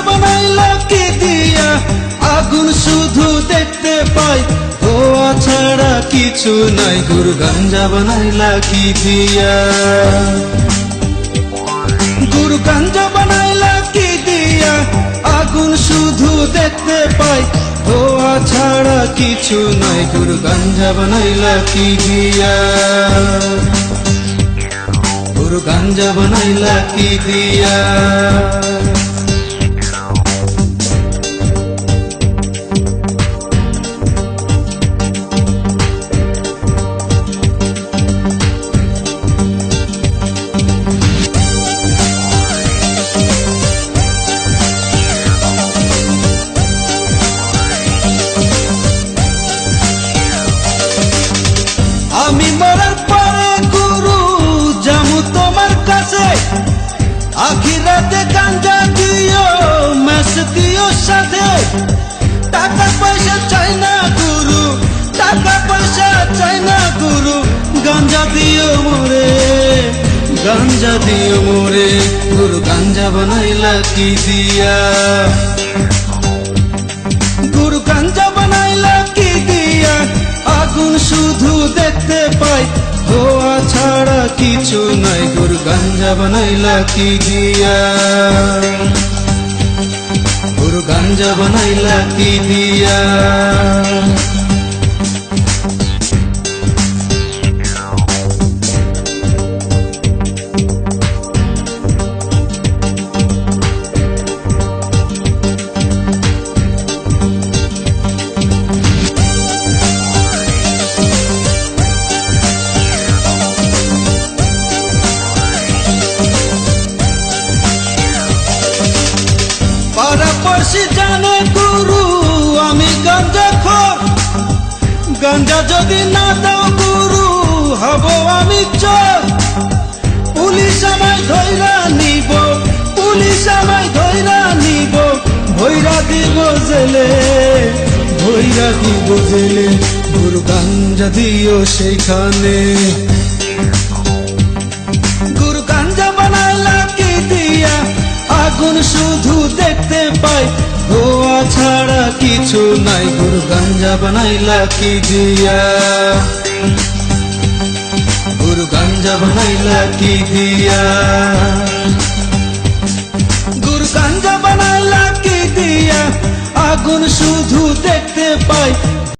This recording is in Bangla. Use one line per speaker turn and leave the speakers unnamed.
বানাইলা কি দিয়া আগুন শুধু দেখতে পাই ধোয়া ছাড়া কিছু নাই গুরু গাঞ্জা বানাইলা কি দিয়া গুরু গাঞ্জা বানাইলা কি দিয়া আগুন শুধু দেখতে পাই ধোয়া ছাড়া কিছু নাই গুরু গাঞ্জা বানাইলা কি দিয়া গুরু গাঞ্জা বানাইলা কি দিয়া আমি মরার পরে গুরু যামু তোমার কাছে আখিরাতে গাঞ্জা দিও মাস দিও সাথে টাকা পয়সা চাই না গুরু টাকা পয়সা চাই না গুরু গাঞ্জা দিও মোরে গাঞ্জা দিও মোরে গুরু গাঞ্জা বানাইলা কি দিয়া গুরু গাঞ্জা বানাইলা কি দিয়া আগুন শুধু দেখতে পাই ধোয়া ছাড়া কিছু নাই গুরু গাঞ্জা বানাইলা কি দিয়া গুরু গাঞ্জা বানাইলা কি দিয়া পাড়াপড়শি জানে গুরু আমি গাঞ্জা খোর গাঞ্জা যদি না দাও গুরু হব আমি চোর পুলিশ আমায় ধইরা নিব পুলিশ আমায় ধইরা নিব ভৈরা দিব জেলে ভৈরা দিব জেলে গুরু গাঞ্জা দিও সেইখানে গুরু গাঞ্জা বানাইলা কি দিয়া আগুন শুধু দেখতে পাই ধোয়া ছাড়া কিছু নাই গুরু গাঞ্জা বানাইলা কি দিয়া গুরু গাঞ্জা বানাইলা কি দিয়া গুরু গাঞ্জা বানাইলা কি